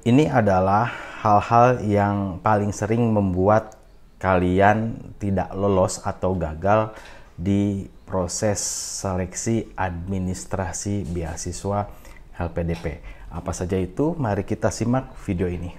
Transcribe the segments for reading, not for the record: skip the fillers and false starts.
Ini adalah hal-hal yang paling sering membuat kalian tidak lolos atau gagal di proses seleksi administrasi beasiswa LPDP. Apa saja itu? Mari kita simak video ini.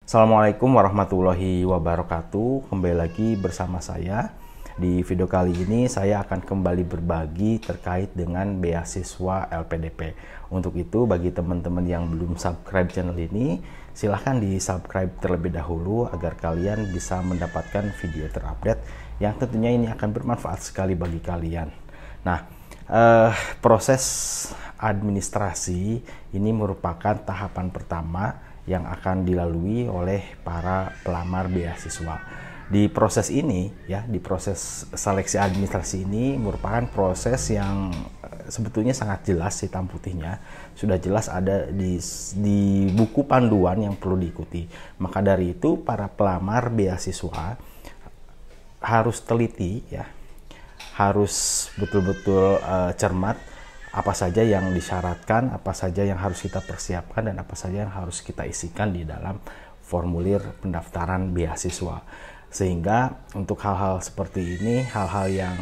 Assalamualaikum warahmatullahi wabarakatuh. Kembali lagi bersama saya. Di video kali ini saya akan kembali berbagi terkait dengan beasiswa LPDP. Untuk itu bagi teman-teman yang belum subscribe channel ini, silahkan di subscribe terlebih dahulu agar kalian bisa mendapatkan video terupdate yang tentunya ini akan bermanfaat sekali bagi kalian. Nah, proses administrasi ini merupakan tahapan pertama yang akan dilalui oleh para pelamar beasiswa. Di proses ini, di proses seleksi administrasi ini merupakan proses yang sebetulnya sangat jelas hitam putihnya, sudah jelas ada di buku panduan yang perlu diikuti. Maka dari itu para pelamar beasiswa harus teliti, harus betul-betul cermat apa saja yang disyaratkan, apa saja yang harus kita persiapkan, dan apa saja yang harus kita isikan di dalam formulir pendaftaran beasiswa. Sehingga untuk hal-hal seperti ini, hal-hal yang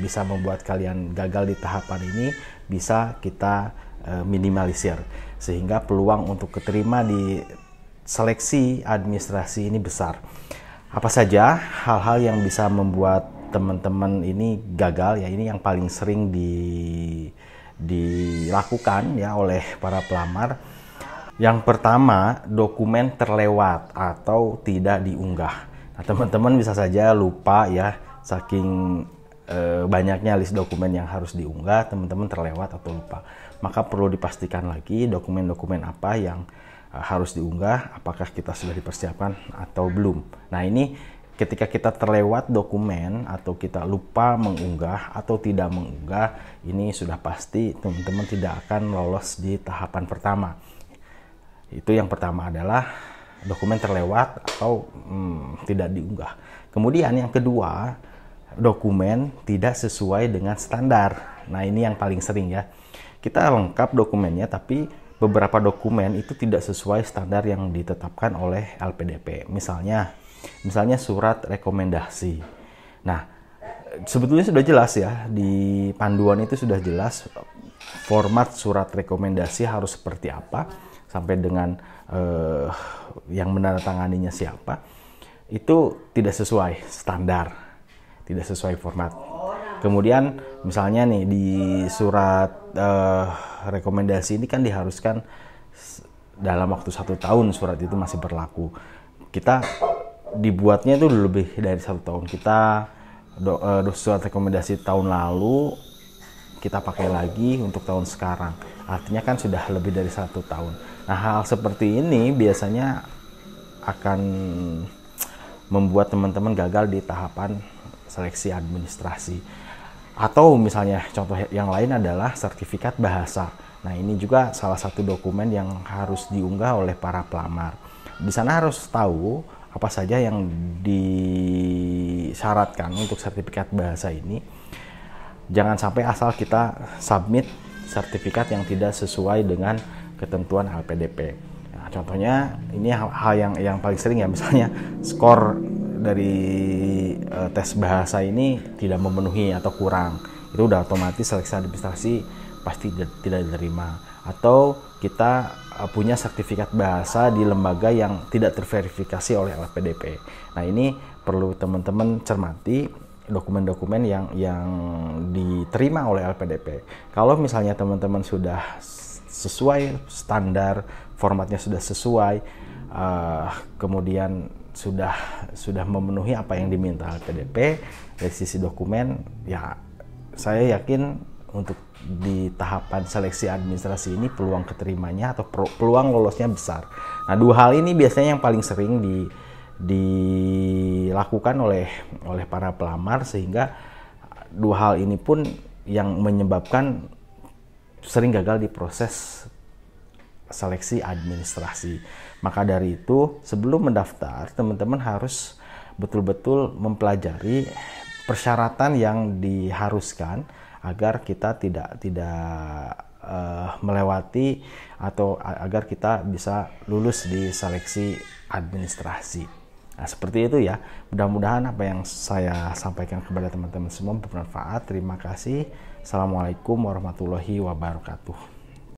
bisa membuat kalian gagal di tahapan ini bisa kita minimalisir. Sehingga peluang untuk keterima di seleksi administrasi ini besar. Apa saja hal-hal yang bisa membuat teman-teman ini gagal, ini yang paling sering dilakukan oleh para pelamar. Yang pertama, dokumen terlewat atau tidak diunggah. Nah, teman-teman bisa saja lupa saking banyaknya list dokumen yang harus diunggah, teman-teman terlewat atau lupa. Maka perlu dipastikan lagi dokumen-dokumen apa yang harus diunggah, apakah kita sudah dipersiapkan atau belum. Nah, ini ketika kita terlewat dokumen atau kita lupa mengunggah atau tidak mengunggah, ini sudah pasti teman-teman tidak akan lolos di tahapan pertama. Itu yang pertama adalah dokumen terlewat atau tidak diunggah. Kemudian yang kedua, dokumen tidak sesuai dengan standar. Nah, ini yang paling sering Kita lengkap dokumennya tapi beberapa dokumen itu tidak sesuai standar yang ditetapkan oleh LPDP. Misalnya surat rekomendasi. Nah, sebetulnya sudah jelas di panduan itu sudah jelas format surat rekomendasi harus seperti apa, sampai dengan yang menandatanganinya siapa, itu tidak sesuai standar, tidak sesuai format. Kemudian misalnya nih di surat rekomendasi ini kan diharuskan dalam waktu 1 tahun surat itu masih berlaku. Kita dibuatnya itu lebih dari 1 tahun. Kita surat rekomendasi tahun lalu kita pakai lagi untuk tahun sekarang. Artinya kan sudah lebih dari 1 tahun. Nah, hal seperti ini biasanya akan membuat teman-teman gagal di tahapan seleksi administrasi. Atau misalnya contoh yang lain adalah sertifikat bahasa. Nah, ini juga salah satu dokumen yang harus diunggah oleh para pelamar. Di sana harus tahu apa saja yang disyaratkan untuk sertifikat bahasa ini. Jangan sampai asal kita submit sertifikat yang tidak sesuai dengan ketentuan LPDP. Nah, contohnya ini hal yang paling sering misalnya skor dari tes bahasa ini tidak memenuhi atau kurang. Itu udah otomatis seleksi administrasi pasti tidak diterima. Atau kita punya sertifikat bahasa di lembaga yang tidak terverifikasi oleh LPDP. Nah, ini perlu teman-teman cermati dokumen-dokumen yang diterima oleh LPDP. Kalau misalnya teman-teman sudah sesuai standar, formatnya sudah sesuai, kemudian sudah memenuhi apa yang diminta LPDP dari sisi dokumen, saya yakin untuk di tahapan seleksi administrasi ini peluang keterimanya atau peluang lolosnya besar. Nah, 2 hal ini biasanya yang paling sering dilakukan oleh para pelamar, sehingga 2 hal ini pun yang menyebabkan sering gagal di proses seleksi administrasi. Maka dari itu, sebelum mendaftar, teman-teman harus betul-betul mempelajari persyaratan yang diharuskan agar kita tidak melewati atau agar kita bisa lulus di seleksi administrasi. Nah, seperti itu ya. Mudah-mudahan apa yang saya sampaikan kepada teman-teman semua bermanfaat. Terima kasih. Assalamualaikum warahmatullahi wabarakatuh.